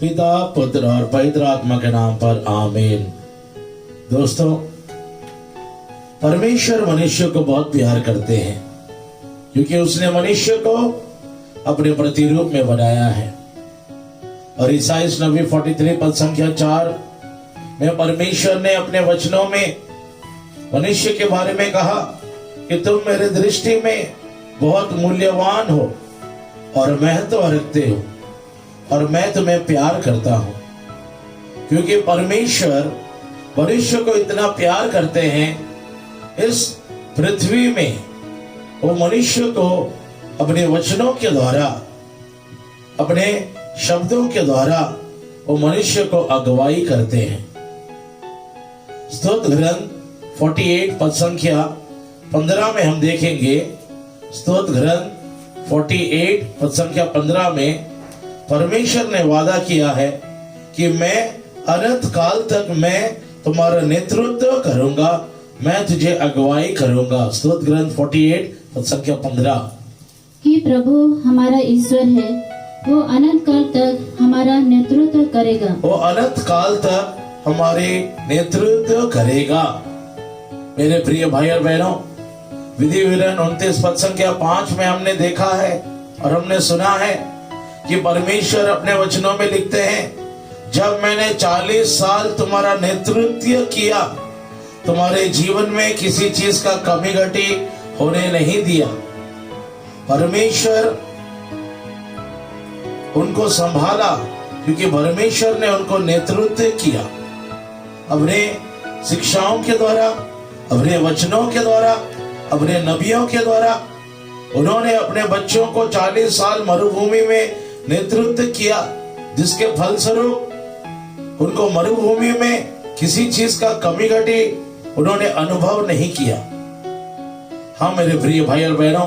पिता पुत्र और पवित्र आत्मा के नाम पर आमीन। दोस्तों, परमेश्वर मनुष्य को बहुत प्यार करते हैं क्योंकि उसने मनुष्य को अपने प्रतिरूप में बनाया है। और ईसाई नबी 43 पद संख्या 4 में परमेश्वर ने अपने वचनों में मनुष्य के बारे में कहा कि तुम मेरे दृष्टि में बहुत मूल्यवान हो और महत्व रखते हो और मैं तुम्हें प्यार करता हूं। क्योंकि परमेश्वर मनुष्य को इतना प्यार करते हैं, इस पृथ्वी में वो मनुष्य को अपने वचनों के द्वारा, अपने शब्दों के द्वारा वो मनुष्य को अगुवाई करते हैं। स्तोत्र ग्रंथ 48 पद संख्या 15 में हम देखेंगे। स्तोत्र ग्रंथ 48 पद संख्या 15 में परमेश्वर ने वादा किया है कि मैं अनंत काल तक मैं तुम्हारा नेतृत्व करूंगा, मैं तुझे अगुवाई करूंगा। स्तोत्र ग्रंथ 48 पद संख्या 15। कि प्रभु हमारा ईश्वर है, वो अनंत काल तक हमारा नेतृत्व करेगा। वो अनंत काल तक हमारे नेतृत्व करेगा। मेरे प्रिय भाई और बहनों, विधि विवरण 29 पद संख्या 5 में हमने देखा है और हमने सुना है कि परमेश्वर अपने वचनों में लिखते हैं, जब मैंने 40 साल तुम्हारा नेतृत्व किया, तुम्हारे जीवन में किसी चीज का कमी घटी होने नहीं दिया। परमेश्वर उनको संभाला क्योंकि परमेश्वर ने उनको नेतृत्व किया। अपने शिक्षाओं के द्वारा, अपने वचनों के द्वारा, अपने नबियों के द्वारा उन्होंने अपने बच्चों को 40 साल मरुभूमि में नेतृत्व किया, जिसके फलस्वरूप उनको मरुभूमि में किसी चीज का कमी घटी उन्होंने अनुभव नहीं किया। हाँ मेरे प्रिय भाई और बहनों,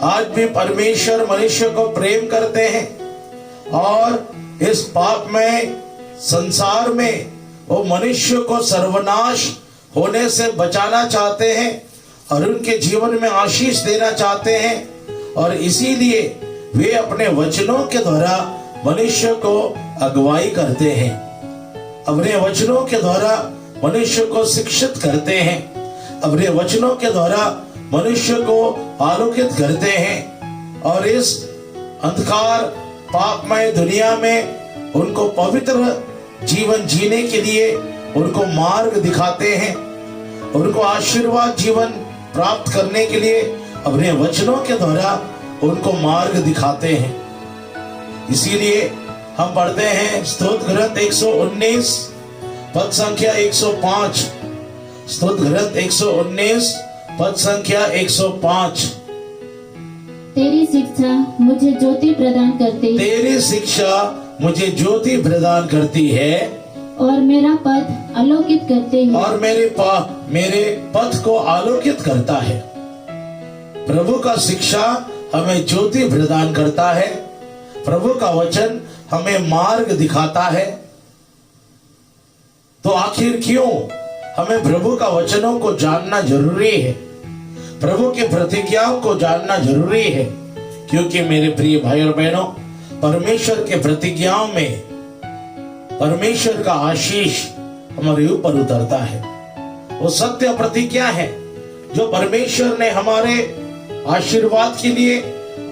आज भी परमेश्वर मनुष्य को प्रेम करते हैं और इस पापमय संसार में वो मनुष्य को सर्वनाश होने से बचाना चाहते हैं और उनके जीवन में आशीष देना चाहते हैं। और इसीलिए वे अपने वचनों के द्वारा मनुष्य को अगुवाई करते हैं, अपने वचनों के द्वारा मनुष्य को शिक्षित करते हैं, अपने वचनों के द्वारा मनुष्य को आलोकित करते हैं और इस अंधकार पापमय दुनिया में उनको पवित्र जीवन जीने के लिए उनको मार्ग दिखाते हैं, उनको आशीर्वाद जीवन प्राप्त करने के लिए अपने वचनों के द्वारा उनको मार्ग दिखाते हैं। इसीलिए हम पढ़ते हैं स्तोत्र ग्रंथ 119 पद संख्या 105। स्तोत्र ग्रंथ 119 पद संख्या 105। तेरी शिक्षा मुझे ज्योति प्रदान करती, तेरी शिक्षा मुझे ज्योति प्रदान करती है और मेरा पथ आलोकित करते हैं। और मेरे पथ को आलोकित करता है। प्रभु का शिक्षा हमें ज्योति प्रदान करता है, प्रभु का वचन हमें मार्ग दिखाता है। तो आखिर क्यों हमें प्रभु का वचनों को जानना जरूरी है, प्रभु की प्रतिज्ञाओं को जानना जरूरी है? क्योंकि मेरे प्रिय भाई और बहनों, परमेश्वर के प्रतिज्ञाओं में परमेश्वर का आशीष हमारे ऊपर उतरता है। वो सत्य प्रतिज्ञा है जो परमेश्वर ने हमारे आशीर्वाद के लिए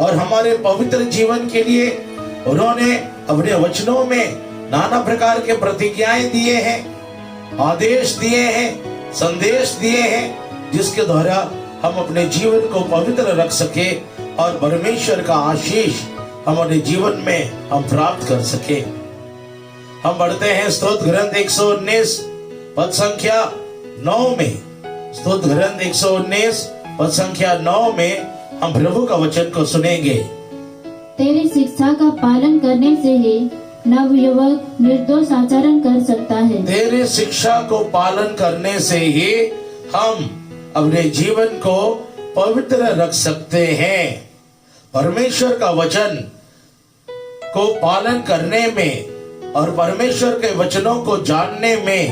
और हमारे पवित्र जीवन के लिए उन्होंने अपने वचनों में नाना प्रकार के प्रतिज्ञाएं दिए हैं, आदेश दिए हैं, संदेश दिए हैं, जिसके द्वारा हम अपने जीवन को पवित्र रख सके और परमेश्वर का आशीष हमारे जीवन में हम प्राप्त कर सके। हम बढ़ते हैं स्तोत्र ग्रंथ 119 पद संख्या 9 में। स्तोत्र ग्रंथ 119 पद संख्या 9 में हम प्रभु का वचन को सुनेंगे। तेरी शिक्षा का पालन करने से ही नवयुवक निर्दोष आचरण कर सकता है। तेरी शिक्षा को पालन करने से ही हम अपने जीवन को पवित्र रख सकते हैं। परमेश्वर का वचन को पालन करने में और परमेश्वर के वचनों को जानने में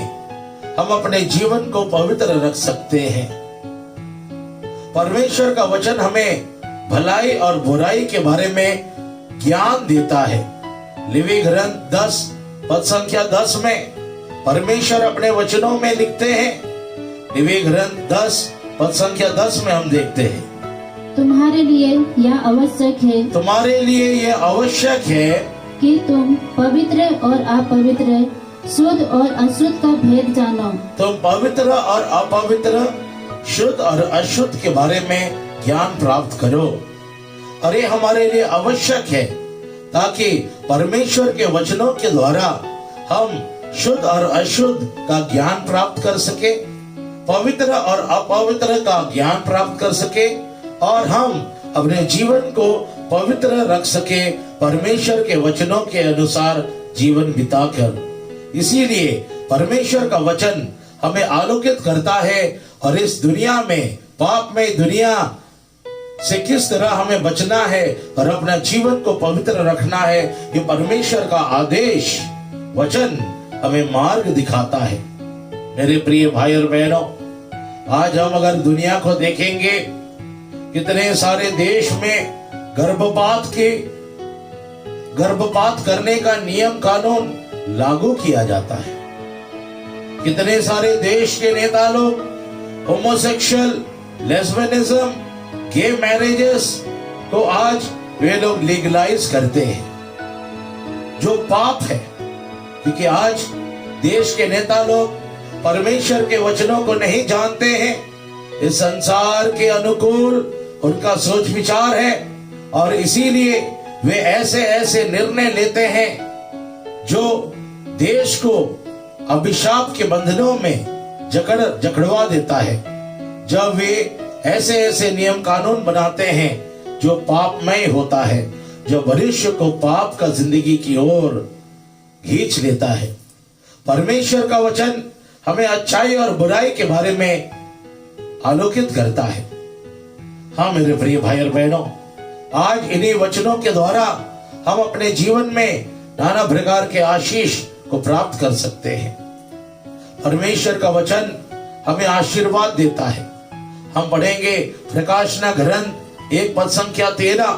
हम अपने जीवन को पवित्र रख सकते हैं। परमेश्वर का वचन हमें भलाई और बुराई के बारे में ज्ञान देता है। लेवी ग्रंथ 10 पद संख्या 10 में परमेश्वर अपने वचनों में लिखते हैं। लेवी ग्रंथ 10 पद संख्या 10 में हम देखते हैं, तुम्हारे लिए यह आवश्यक है तुम्हारे लिए यह आवश्यक है कि तुम पवित्र और अपवित्र, शुद्ध और अशुद्ध का भेद जानो। तुम पवित्र और अपवित्र, शुद्ध और अशुद्ध के बारे में ज्ञान प्राप्त करो। और ये हमारे लिए आवश्यक है ताकि परमेश्वर के वचनों के द्वारा हम शुद्ध और अशुद्ध का ज्ञान प्राप्त कर सके, पवित्र और अपवित्र का ज्ञान प्राप्त कर सके, और हम अपने जीवन को पवित्र रख सके परमेश्वर के वचनों के अनुसार जीवन बिताकर। इसीलिए परमेश्वर का वचन हमें आलोकित करता है और इस दुनिया में, पापमय दुनिया से किस तरह हमें बचना है और अपना जीवन को पवित्र रखना है, ये परमेश्वर का आदेश वचन हमें मार्ग दिखाता है। मेरे प्रिय भाई और बहनों, आज हम अगर दुनिया को देखेंगे, कितने सारे देश में गर्भपात करने का नियम कानून लागू किया जाता है। कितने सारे देश के नेता लोग होमोसेक्सुअल, लेस्बियनिज्म, गे मैरिजेस को आज वे लोग लीगलाइज करते हैं, जो पाप है। क्योंकि आज देश के नेता लोग परमेश्वर के वचनों को नहीं जानते हैं, इस संसार के अनुकूल उनका सोच विचार है, और इसीलिए वे ऐसे ऐसे निर्णय लेते हैं जो देश को अभिशाप के बंधनों में जकड़वा देता है। जब वे ऐसे ऐसे नियम कानून बनाते हैं जो पापमय होता है, जो भविष्य को पाप का जिंदगी की ओर खींच लेता है। परमेश्वर का वचन हमें अच्छाई और बुराई के बारे में आलोकित करता है। हाँ मेरे प्रिय भाई और बहनों, आज इन्हीं वचनों के द्वारा हम अपने जीवन में नाना प्रकार के आशीष को प्राप्त कर सकते हैं। परमेश्वर का वचन हमें आशीर्वाद देता है। हम पढ़ेंगे प्रकाशना ग्रंथ 1 पद संख्या 3,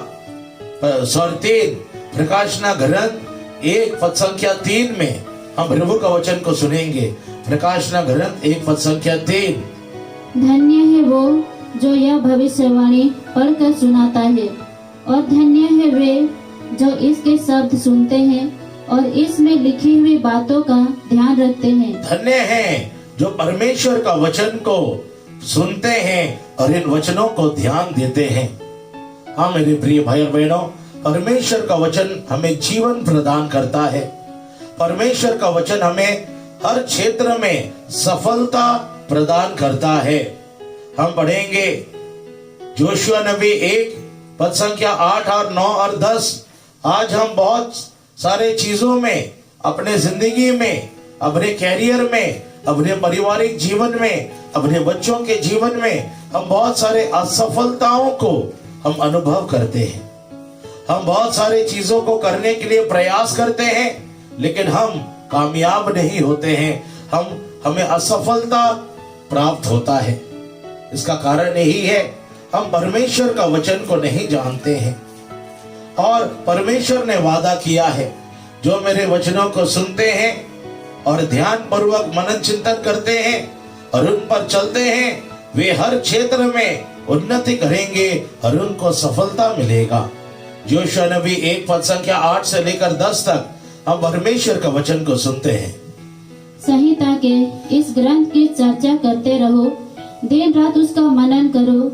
प्रकाशना ग्रंथ 1 पद संख्या 3 में हम प्रभु का वचन को सुनेंगे। प्रकाशना ग्रंथ 1 पद संख्या 3। धन्य है वो जो यह भविष्यवाणी पढ़कर सुनाता है, और धन्य है वे जो इसके शब्द सुनते हैं और इसमें लिखी हुई बातों का ध्यान रखते हैं। धन्य है जो परमेश्वर का वचन को सुनते हैं और इन वचनों को ध्यान देते हैं। हाँ मेरे प्रिय भाई और बहनों, परमेश्वर का वचन हमें जीवन प्रदान करता है। परमेश्वर का वचन हमें हर क्षेत्र में सफलता प्रदान करता है। हम पढ़ेंगे जोशुआ नबी 1 पद संख्या 8 और 9 और 10। आज हम बहुत सारे चीजों में, अपने जिंदगी में, अपने कैरियर में, अपने पारिवारिक जीवन में, अपने बच्चों के जीवन में हम बहुत सारे असफलताओं को हम अनुभव करते हैं। हम बहुत सारे चीजों को करने के लिए प्रयास करते हैं, लेकिन हम कामयाब नहीं होते हैं। हमें असफलता प्राप्त होता है। इसका कारण यही है, हम परमेश्वर का वचन को नहीं जानते हैं। और परमेश्वर ने वादा किया है, जो मेरे वचनों को सुनते हैं और ध्यान पूर्वक मनन चिंतन करते हैं और उन पर चलते हैं, वे हर क्षेत्र में उन्नति करेंगे और उनको सफलता मिलेगा। जोशुआ नबी 1 पद संख्या 8 से लेकर 10 तक हम परमेश्वर का वचन को सुनते हैं। संहिता के इस ग्रंथ की चर्चा करते रहो, दिन रात उसका मनन करो,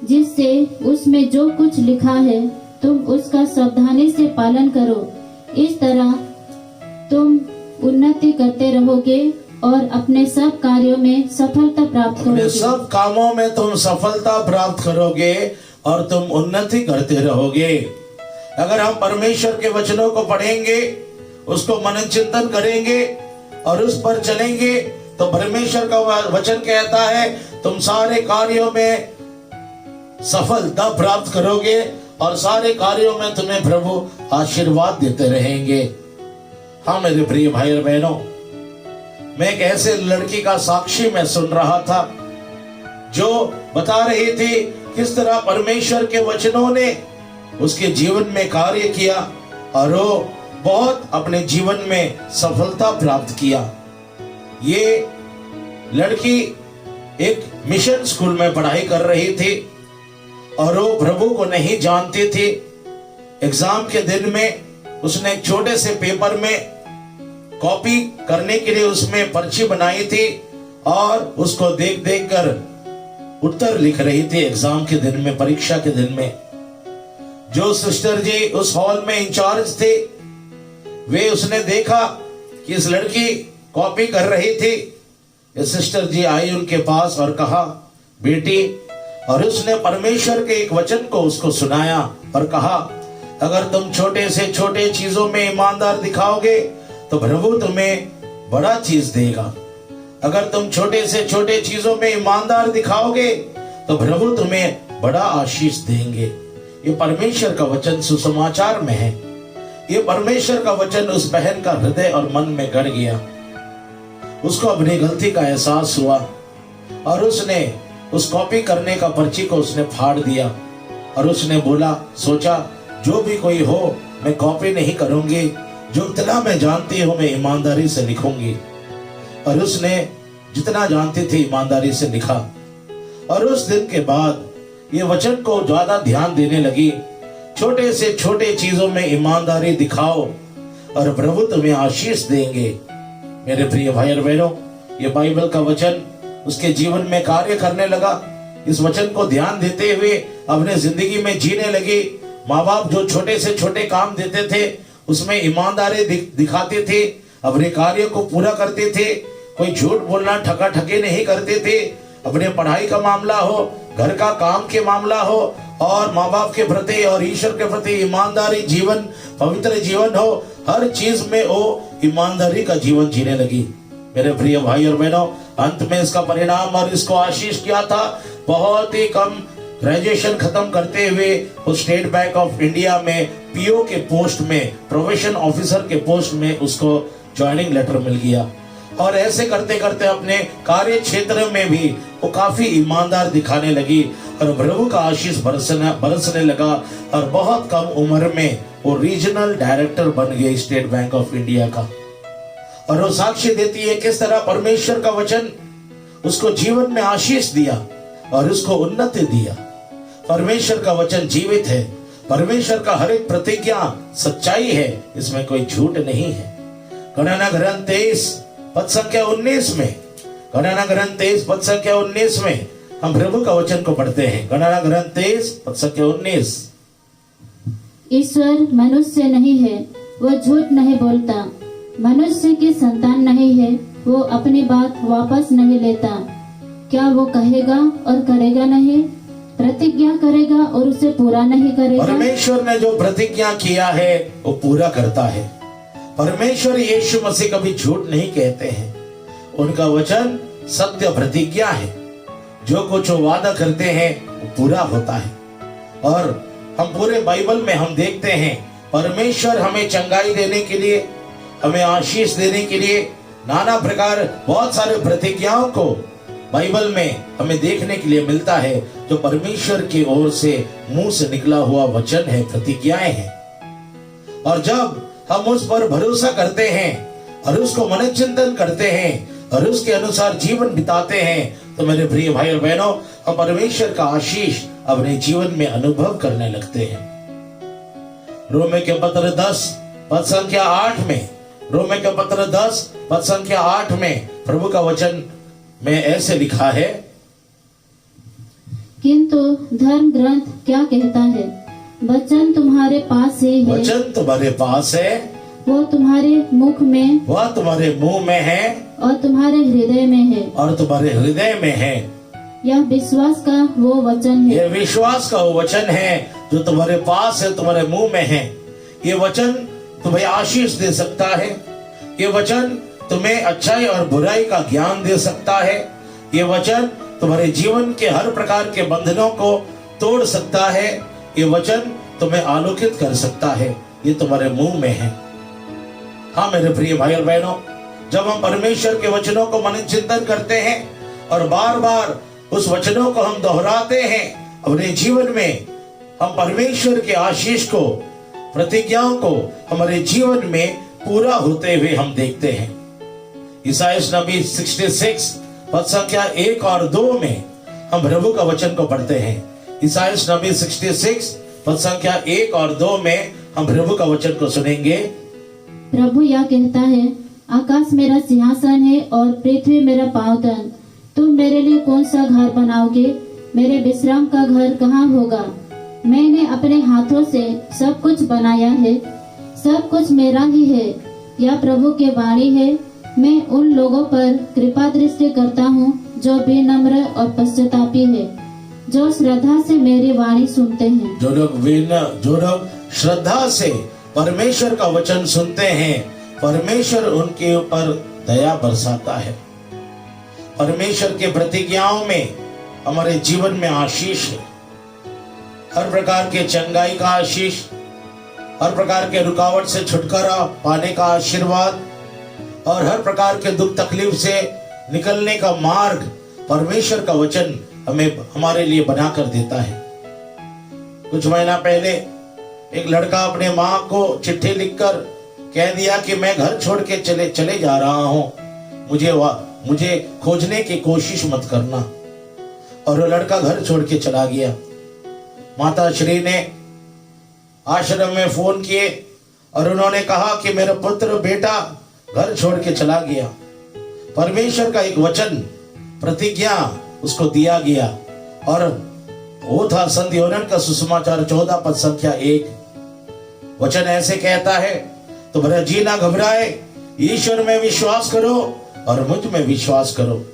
जिससे उसमें जो कुछ लिखा है तुम उसका सावधानी से पालन करो। इस तरह तुम उन्नति करते रहोगे और अपने सब कार्यों में सफलता प्राप्त करोगे। अपने सब कामों में तुम सफलता प्राप्त करोगे और तुम उन्नति करते रहोगे। अगर हम परमेश्वर के वचनों को पढ़ेंगे, उसको मनन चिंतन करेंगे और उस पर चलेंगे, तो परमेश्वर का वचन कहता है तुम सारे कार्यों में सफलता प्राप्त करोगे और सारे कार्यों में तुम्हें प्रभु आशीर्वाद देते रहेंगे। हाँ मेरे प्रिय भाई और बहनों, मैं एक ऐसे लड़की का साक्षी मैं सुन रहा था जो बता रही थी किस तरह परमेश्वर के वचनों ने उसके जीवन में कार्य किया और वो बहुत अपने जीवन में सफलता प्राप्त किया। ये लड़की एक मिशन स्कूल में पढ़ाई कर रही थी और वो प्रभु को नहीं जानती थी। एग्जाम के दिन में उसने एक छोटे से पेपर में कॉपी करने के लिए उसमें पर्ची बनाई थी और उसको देख देख कर उत्तर लिख रही थी। एग्जाम के दिन में, परीक्षा के दिन में जो सिस्टर जी उस हॉल में इंचार्ज थे, वे उसने देखा कि इस लड़की कॉपी कर रही थी। ये सिस्टर जी आई उनके पास और कहा, बेटी, और उसने परमेश्वर के एक वचन को उसको सुनाया और कहा, अगर तुम छोटे से छोटे चीजों में ईमानदार दिखाओगे तो प्रभु तुम्हें बड़ा चीज देगा। अगर तुम छोटे से छोटे चीजों में ईमानदार दिखाओगे तो प्रभु तुम्हें बड़ा आशीष देंगे। ये परमेश्वर का वचन सुसमाचार में है। ये परमेश्वर का वचन उस बहन का हृदय और मन में गड़ गया। उसको अपनी गलती का एहसास हुआ और उसने उस कॉपी करने का पर्ची को उसने फाड़ दिया और उसने बोला, सोचा जो भी कोई हो मैं कॉपी नहीं करूंगी, जो इतना मैं जानती हूं मैं ईमानदारी से लिखूंगी। और उसने जितना जानती थी ईमानदारी से लिखा और उस दिन के बाद ये वचन को ज्यादा ध्यान देने लगी। छोटे से छोटे चीजों में ईमानदारी दिखाओ और प्रभु तुम्हें आशीष देंगे। मेरे प्रिय भाई और बहनों, ये बाइबल का वचन उसके जीवन में कार्य करने लगा। इस वचन को ध्यान देते हुए अपने जिंदगी में जीने लगी। माँ बाप जो छोटे से छोटे काम देते थे उसमें ईमानदारी दिखाते थे, अपने कार्य को पूरा करते थे, कोई झूठ बोलना ठगा ठगी नहीं करते थे। अपने पढ़ाई का मामला हो, घर का काम के मामला हो और माँ बाप के प्रति और ईश्वर के प्रति ईमानदारी जीवन, पवित्र जीवन हो, हर चीज में वो ईमानदारी का जीवन जीने लगी। मेरे प्रिय भाई और बहनों, अंत में इसका परिणाम और इसको आशीष किया था। बहुत ही कम ग्रेजुएशन खत्म करते हुए वो स्टेट बैंक ऑफ इंडिया में पीओ के पोस्ट में, प्रोबेशन ऑफिसर के पोस्ट में उसको ज्वाइनिंग लेटर मिल गया। और ऐसे करते करते अपने कार्य क्षेत्र में भी वो काफी ईमानदार दिखाने लगी और प्रभु का आशीष बरसने लगा और बहुत कम उम्र में वो रीजनल डायरेक्टर बन गए स्टेट बैंक ऑफ इंडिया का। और वो साक्ष्य देती है किस तरह परमेश्वर का वचन उसको जीवन में आशीष दिया और उसको उन्नति दिया। परमेश्वर का वचन जीवित है। परमेश्वर का हर एक प्रतिज्ञा सच्चाई है, इसमें कोई झूठ नहीं है। गणना ग्रंथ 23 पद संख्या 19 में, गणना ग्रंथ 23 पद संख्या 19 में हम प्रभु का वचन को पढ़ते हैं। गणना ग्रंथ 23 पद संख्या 19। ईश्वर मनुष्य नहीं है, वो झूठ नहीं बोलता, मनुष्य की संतान नहीं है, वो अपनी बात वापस नहीं लेता। क्या वो कहेगा और करेगा नहीं? प्रतिज्ञा करेगा और उसे पूरा नहीं करेगा? परमेश्वर ने जो प्रतिज्ञा किया है वो पूरा करता है। परमेश्वर यीशु मसीह कभी झूठ नहीं कहते हैं। उनका वचन सत्य प्रतिज्ञा है। जो कुछ वो वादा करते हैं वो पूरा होता है। और हम पूरे बाइबल में हम देखते हैं परमेश्वर हमें चंगाई देने के लिए, हमें आशीष देने के लिए नाना प्रकार बहुत सारे प्रतिज्ञाओं को बाइबल में हमें देखने के लिए मिलता है, जो परमेश्वर की ओर से मुंह से निकला हुआ वचन है, प्रतिज्ञाएं हैं। और जब हम उस पर भरोसा करते हैं और उसको मन चिंतन करते हैं और उसके अनुसार जीवन बिताते हैं तो मेरे प्रिय भाई और बहनों, हम परमेश्वर का आशीष अपने जीवन में अनुभव करने लगते हैं। रोमे के पत्र 10 पद संख्या 8 में, रोमे के पत्र 10 पद संख्या 8 में प्रभु का वचन में ऐसे लिखा है, किंतु धर्म ग्रंथ क्या कहता है? वचन तुम्हारे पास ही है, वचन तुम्हारे पास है, वो तुम्हारे मुख में, वह तुम्हारे मुंह में है और तुम्हारे हृदय में है। और तुम्हारे हृदय में है। यह विश्वास का वो वचन है, यह विश्वास का वो वचन है जो तुम्हारे पास है, तुम्हारे मुंह में है। ये वचन तुम्हें आशीष दे सकता है। ये वचन तुम्हें अच्छाई और बुराई का ज्ञान दे सकता है। ये वचन तुम्हारे जीवन के हर प्रकार के बंधनों को तोड़ सकता है। ये वचन तुम्हें आलोकित कर सकता है। ये तुम्हारे मुंह में है। हाँ मेरे प्रिय भाई और बहनों, जब हम परमेश्वर के वचनों को मनन चिंतन करते हैं और बार बार उस वचनों को हम दोहराते हैं अपने जीवन में, हम परमेश्वर के आशीष को प्रतिज्ञाओं को हमारे जीवन में पूरा होते हुए हम देखते हैं। ईसाइया नबी 66 पद संख्या 1 और 2 में हम प्रभु का वचन को पढ़ते हैं। ईसाइया नबी 66 पद संख्या 1 और 2 में हम प्रभु का वचन को सुनेंगे। प्रभु यह कहता है, आकाश मेरा सिंहासन है और पृथ्वी मेरा पाँवतन। तुम मेरे लिए कौन सा घर बनाओगे? मेरे विश्राम का घर कहाँ होगा? मैंने अपने हाथों से सब कुछ बनाया है, सब कुछ मेरा ही है। यह प्रभु की वाणी है। मैं उन लोगों पर कृपा दृष्टि करता हूँ जो विनम्र और पश्चातापी है, जो श्रद्धा से मेरी वाणी सुनते हैं। जो लोग श्रद्धा से परमेश्वर का वचन सुनते हैं, परमेश्वर उनके ऊपर दया बरसाता है। परमेश्वर के प्रतिज्ञाओं में हमारे जीवन में आशीष है। हर प्रकार के चंगाई का आशीष, हर प्रकार के रुकावट से छुटकारा पाने का आशीर्वाद और हर प्रकार के दुख तकलीफ से निकलने का मार्ग परमेश्वर का वचन हमें हमारे लिए बना कर देता है। कुछ महीना पहले एक लड़का अपने माँ को चिट्ठी लिखकर कह दिया कि मैं घर छोड़ के चले जा रहा हूँ, मुझे खोजने की कोशिश मत करना। और वो लड़का घर छोड़ के चला गया। माता श्री ने आश्रम में फोन किए और उन्होंने कहा कि मेरा पुत्र बेटा घर छोड़ के चला गया। परमेश्वर का एक वचन प्रतिज्ञा उसको दिया गया और वो था संत योहन्ना का सुसमाचार 14 पद संख्या 1। वचन ऐसे कहता है, तुम्हारा जी ना घबराए, ईश्वर में विश्वास करो और मुझ में विश्वास करो।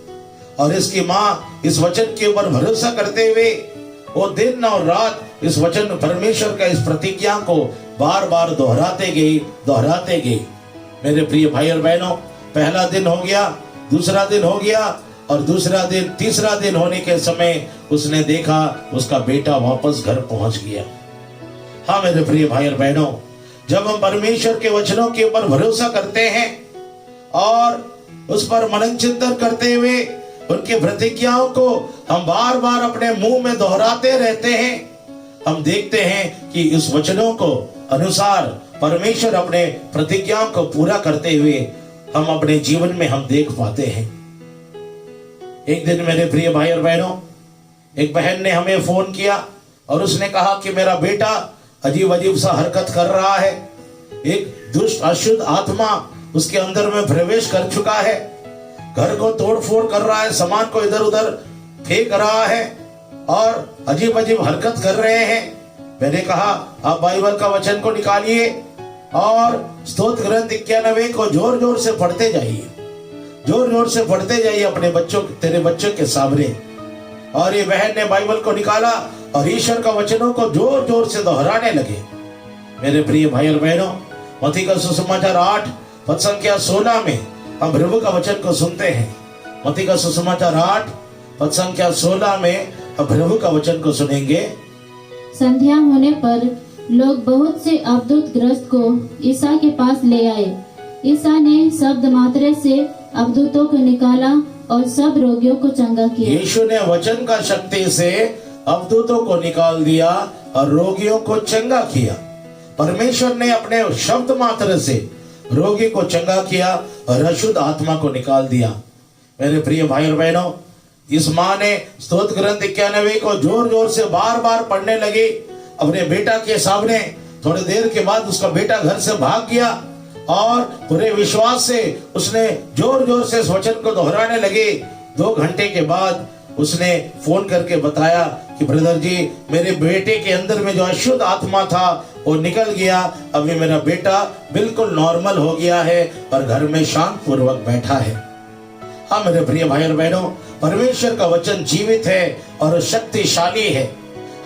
और इसकी माँ इस वचन के ऊपर भरोसा करते हुए वो दिन और रात इस वचन परमेश्वर का इस प्रतिज्ञा को बार बार दोहराते गई। मेरे प्रिय भाई और बहनों, पहला दिन हो गया, दूसरा दिन हो गया और दूसरा दिन, तीसरा दिन होने के समय उसने देखा उसका बेटा वापस घर पहुंच गया। हाँ मेरे प्रिय भाई और बहनों, जब हम परमेश्वर के वचनों के ऊपर भरोसा करते हैं और उस पर मनन चिंतन करते हुए उनके प्रतिज्ञाओं को हम बार बार अपने मुंह में दोहराते रहते हैं, हम देखते हैं कि इस वचनों को अनुसार परमेश्वर अपने प्रतिज्ञाओं को पूरा करते हुए हम अपने जीवन में हम देख पाते हैं। एक दिन मेरे प्रिय भाई और बहनों, एक बहन ने हमें फोन किया और उसने कहा कि मेरा बेटा अजीब अजीब सा हरकत कर रहा है, एक दुष्ट अशुद्ध आत्मा उसके अंदर में प्रवेश कर चुका है, घर को तोड़ फोड़ कर रहा है, सामान को इधर उधर फेंक रहा है और अजीब अजीब हरकत कर रहे हैं। मैंने कहा आप बाइबल का वचन को निकालिए और स्तोत्र ग्रंथ 91 को जोर जोर से पढ़ते जाइए, जोर जोर से पढ़ते जाइए अपने बच्चों, तेरे बच्चों के सामने। और ये बहन ने बाइबल को निकाला और ईश्वर का वचनों को जोर जोर से दोहराने लगे। मेरे प्रिय भाई और बहनों, मत्ती का सुसमाचार 8 पद संख्या 16 में हम प्रभु का वचन को सुनते हैं। मत्ती का सुसमाचार 8 पद संख्या 16 में हम प्रभु का वचन को सुनेंगे। संध्या होने पर लोग बहुत से अवधूत ग्रस्त को ईसा के पास ले आए। ईसा ने शब्द मात्र से अवधूतों को निकाला और सब रोगियों को चंगा किया। यीशु ने वचन का शक्ति से अवधूतों को निकाल दिया और रोगियों को चंगा किया। परमेश्वर ने अपने शब्द मात्र से रोगी को चंगा किया और अशुद्ध आत्मा को निकाल दिया। मेरे प्रिय भाई और बहनों, इस माँ ने स्तोत्र ग्रंथ 91 को जोर जोर से बार बार पढ़ने लगी अपने बेटा के सामने। थोड़ी देर के बाद उसका बेटा घर से भाग गया और पूरे विश्वास से उसने जोर जोर से इस वचन को दोहराने लगे। 2 घंटे के बाद उसने फोन करके बताया कि ब्रदर जी, मेरे बेटे के अंदर में जो अशुद्ध आत्मा था वो निकल गया, अभी मेरा बेटा बिल्कुल नॉर्मल हो गया है और घर में शांत पूर्वक बैठा है। हाँ मेरे प्रिय भाई और बहनों, परमेश्वर का वचन जीवित है और शक्तिशाली है,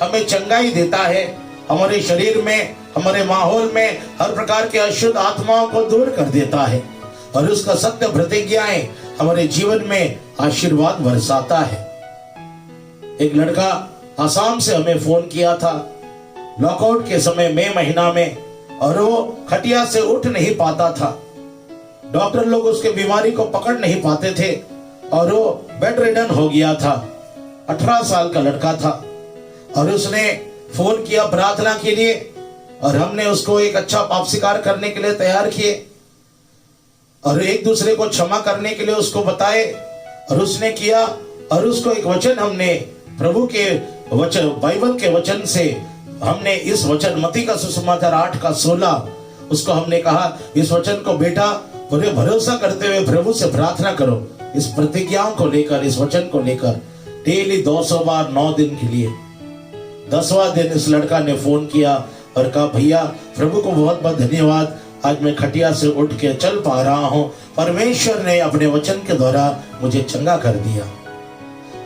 हमें चंगाई देता है। हमारे शरीर में, हमारे माहौल में हर प्रकार के अशुद्ध आत्माओं को दूर कर देता है और उसका सत्य प्रतिज्ञाएं हमारे जीवन में आशीर्वाद बरसाता है। एक लड़का आसाम से हमें फोन किया था लॉकआउट के समय मई महीना में, और वो खटिया से उठ नहीं पाता था। डॉक्टर लोग उसके बीमारी को पकड़ नहीं पाते थे और वो बेड रिडन हो गया था। 18 साल का लड़का था और उसने फोन किया प्रार्थना के लिए और हमने उसको एक अच्छा पाप स्वीकार करने के लिए तैयार किए और एक दूसरे को क्षमा करने के लिए उसको बताए और उसने किया। और उसको एक वचन हमने प्रभु के वचन, बाइबल के वचन से हमने इस वचन मत्ती का सुसमाचार 8:16 उसको हमने कहा, इस वचन को बेटा पूरे भरोसा करते हुए प्रभु से प्रार्थना करो, इस प्रतिज्ञाओं को लेकर, इस वचन को लेकर डेली 200 बार 9 दिन के लिए। 10वां दिन इस लड़का ने फोन किया और कहा, भैया प्रभु को बहुत बहुत धन्यवाद, आज मैं खटिया से उठ के चल पा रहा हूँ, परमेश्वर ने अपने वचन के द्वारा मुझे चंगा कर दिया।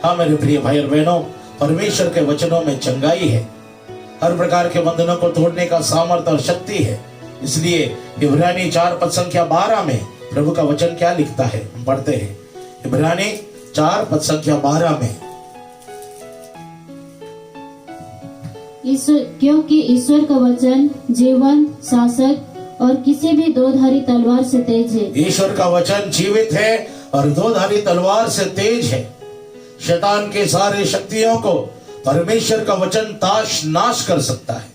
हाँ मेरे प्रिय भाई और बहनों, परमेश्वर के वचनों में चंगाई है, हर प्रकार के बंधनों को तोड़ने का सामर्थ्य और शक्ति है। इसलिए इब्रानी 4:12 में प्रभु का वचन क्या लिखता है, हम पढ़ते हैं। इब्रानी 4:12 में, क्योंकि ईश्वर का वचन जीवंत, शासक और किसी भी दोधारी तलवार से तेज है। ईश्वर का वचन जीवित है और दोधारी तलवार से तेज है। शैतान के सारे शक्तियों को परमेश्वर का वचन ताश नाश कर सकता है।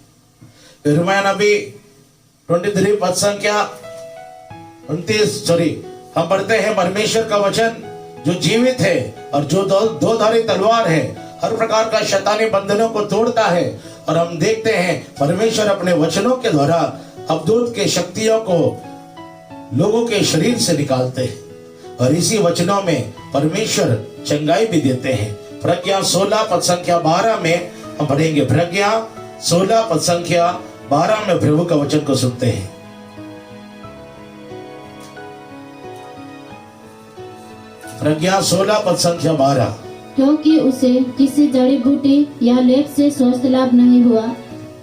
यिर्मयाह नबी 23 पद संख्या 29 हम पढ़ते हैं, परमेश्वर का वचन जो जीवित है और जो दो धारी तलवार है, हर प्रकार का शैतानी बंधनों को तोड़ता है। और हम देखते हैं परमेश्वर अपने वचनों के द्वारा अवधूत के शक्तियों को लोगों के शरीर से निकालते हैं और इसी वचनों में परमेश्वर चंगाई भी देते हैं। प्रज्ञा 16 पद संख्या 12 में हम पढ़ेंगे। प्रज्ञा 16 पद संख्या 12 में प्रभु का वचन को सुनते हैं। प्रज्ञा 16 पद संख्या 12, क्योंकि उसे किसी जड़ी बूटी या लेप से स्वस्थ लाभ नहीं हुआ,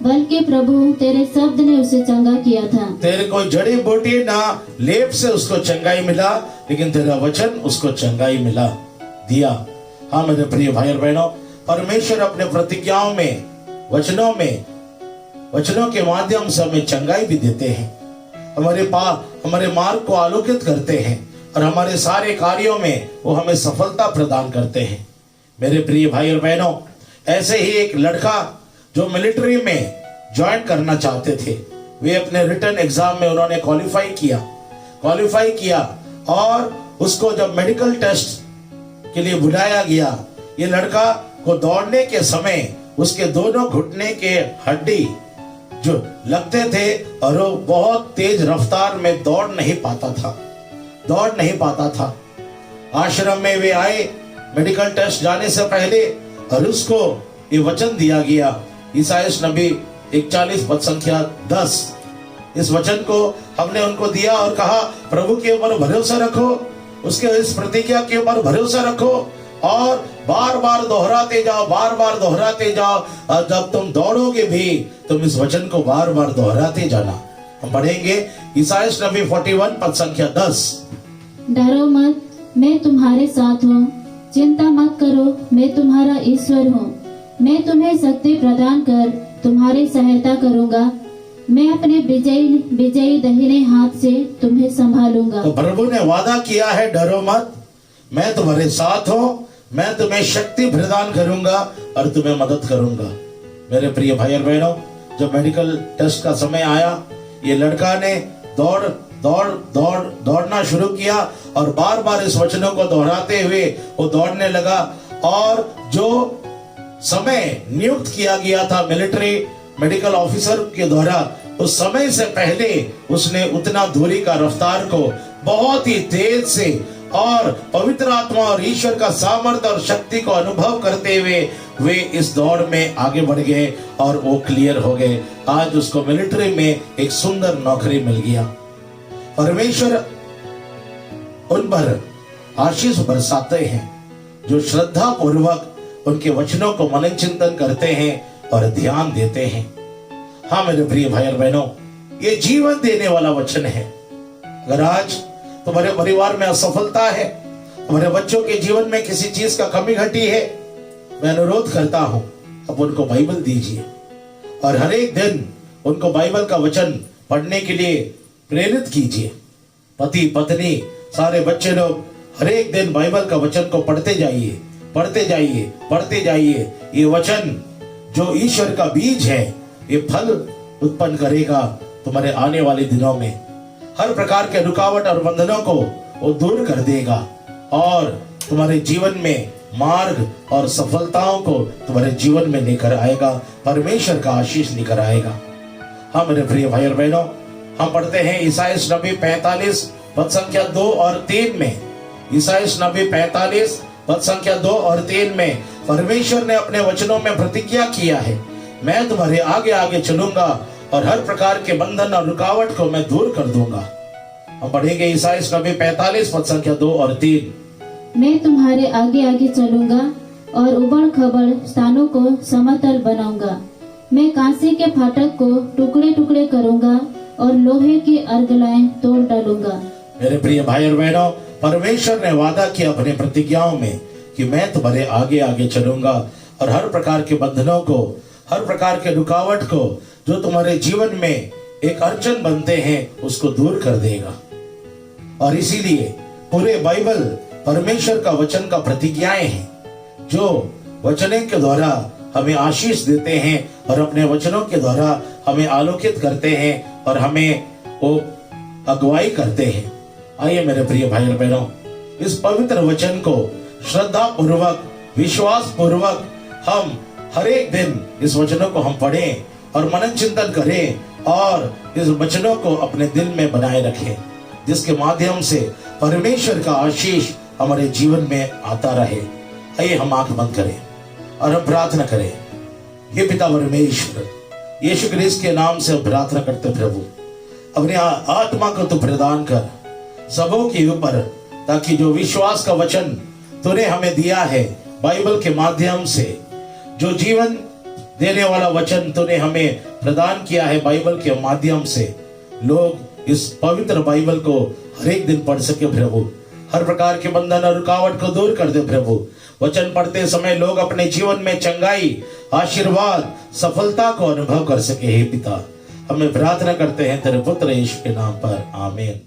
बल्कि प्रभु तेरे शब्द ने उसे चंगा किया था। तेरे कोई जड़ी बूटी ना लेप से उसको चंगाई मिला, लेकिन तेरा वचन उसको चंगाई मिला दिया। हाँ मेरे प्रिय भाई और बहनों, परमेश्वर अपने प्रतिज्ञाओं में, वचनों के माध्यम से हमें चंगाई भी देते हैं, हमारे मार्ग को आलोकित करते हैं और हमारे सारे कार्यों में वो हमें सफलता प्रदान करते हैं। मेरे प्रिय भाई और बहनों, ऐसे ही एक लड़का जो मिलिट्री में ज्वाइन करना चाहते थे, वे अपने रिटन एग्जाम में उन्होंने क्वालिफाई किया और उसको जब मेडिकल टेस्ट के लिए बुलाया गया, ये लड़का को दौड़ने के समय उसके दोनों घुटने के हड्डी जो लगते थे और वो बहुत तेज रफ्तार में दौड़ नहीं पाता था। आश्रम में वे आए मेडिकल टेस्ट जाने से पहले और उसको ये वचन दिया गया, ईसायाह नबी 41 पद संख्या 10। इस वचन को हमने उनको दिया और कहा, प्रभु के ऊपर भरोसा रखो, उसके इस प्रतिज्ञा के ऊपर भरोसा रखो और बार बार दोहराते जाओ। और जब तुम दौड़ोगे भी तुम इस वचन को बार बार दोहराते जाना। हम पढ़ेंगे ईसायाह नबी 41 पद संख्या 10। डरो मत, मैं तुम्हारे साथ हूँ, चिंता मत करो, मैं तुम्हारा ईश्वर हूँ। मैं तुम्हें शक्ति प्रदान कर तुम्हारी सहायता करूँगा, मैं अपने विजयी दाहिने हाथ से तुम्हें संभालूंगा। तो प्रभु ने वादा किया है, डरो मत, मैं तुम्हारे साथ हूँ, मैं तुम्हें शक्ति प्रदान करूंगा और तुम्हें मदद करूंगा। मेरे प्रिय भाई और बहनों, जब मेडिकल टेस्ट का समय आया, ये लड़का ने दौड़ना शुरू किया और बार बार इस वचनों को दोहराते हुए वो दौड़ने लगा। और जो समय नियुक्त किया गया था मिलिट्री मेडिकल ऑफिसर के द्वारा, उस समय से पहले उसने उतना दूरी का रफ्तार को बहुत ही तेज से और पवित्र आत्मा और ईश्वर का सामर्थ्य और शक्ति को अनुभव करते हुए वे इस दौड़ में आगे बढ़ गए और वो क्लियर हो गए। आज उसको मिलिट्री में एक सुंदर नौकरी मिल गया। परमेश्वर उन पर आशीष बरसाते हैं जो श्रद्धा पूर्वक उनके वचनों को मनन चिंतन करते हैं और ध्यान देते हैं। हाँ मेरे प्रिय भाई और बहनों, ये जीवन देने वाला वचन है। अगर आज तुम्हारे परिवार में असफलता है, तुम्हारे बच्चों के जीवन में किसी चीज का कमी घटी है, मैं अनुरोध करता हूं, अब उनको बाइबल दीजिए और हर एक दिन उनको बाइबल का वचन पढ़ने के लिए प्रेरित कीजिए। पति पत्नी सारे बच्चे लोग हर एक दिन बाइबल का वचन को पढ़ते जाइए। ये वचन जो ईश्वर का बीज है, ये फल उत्पन्न करेगा तुम्हारे आने वाले दिनों में। हर प्रकार के रुकावट और बंधनों को वो दूर कर देगा और तुम्हारे जीवन में मार्ग और सफलताओं को तुम्हारे जीवन में लेकर आएगा। परमेश्वर का आशीष लेकर आएगा। हाँ मेरे प्रिय भाई और बहनों, हम पढ़ते हैं ईसाइयाह नबी 45 पद संख्या 2 और 3 में। ईसाइयाह नबी 45 पद संख्या 2 और 3 में परमेश्वर ने अपने वचनों में प्रतिज्ञा किया है, मैं तुम्हारे आगे आगे चलूंगा और हर प्रकार के बंधन और रुकावट को मैं दूर कर दूंगा। हम पढ़ेंगे ईसाइयाह नबी 45 पद संख्या 2 और 3। मैं तुम्हारे आगे आगे चलूंगा और उबड़ खबड़ स्थानों को समतल बनाऊंगा। मैं कांसे के फाटक को टुकड़े टुकड़े करूंगा और लोहे की अर्गलाएं तोड़ डालूंगा। मेरे प्रिय भाई और बहनों, परमेश्वर ने वादा किया अपने प्रतिज्ञाओं में कि मैं तुम्हारे आगे आगे चलूंगा और हर प्रकार के बंधनों को, हर प्रकार के रुकावट को जो तुम्हारे जीवन में एक अड़चन बनते हैं उसको दूर कर देगा। और इसीलिए पूरे बाइबल परमेश्वर का वचन का प्रतिज्ञाएं हैं जो वचनों के द्वारा हमें आशीष देते हैं और अपने वचनों के द्वारा हमें आलोकित करते हैं और हमें वो अगुवाई करते हैं। आइए मेरे प्रिय भाई और बहनों, इस पवित्र वचन को श्रद्धा पूर्वक, विश्वास पूर्वक हम हर एक दिन इस वचनों को हम पढ़ें और मनन चिंतन करें और इस वचनों को अपने दिल में बनाए रखें, जिसके माध्यम से परमेश्वर का आशीष हमारे जीवन में आता रहे। आइए हम आंख बंद करें और हम प्रार्थना करें। हे पिता परमेश्वर, यीशु क्रिस्त के नाम से हम प्रार्थना करते प्रभु, अपने आत्मा को तू प्रदान कर सबों के ऊपर, ताकि जो विश्वास का वचन तूने हमें दिया है बाइबल के माध्यम से, जो जीवन देने वाला वचन तूने हमें प्रदान किया है बाइबल के माध्यम से, लोग इस पवित्र बाइबल को हर एक दिन पढ़ सके प्रभु। हर प्रकार के बंधन और रुकावट को दूर कर दे प्रभु। वचन पढ़ते समय लोग अपने जीवन में चंगाई, आशीर्वाद, सफलता को अनुभव कर सके। हे पिता, हमें प्रार्थना करते हैं तेरे पुत्र यीशु के नाम पर, आमीन।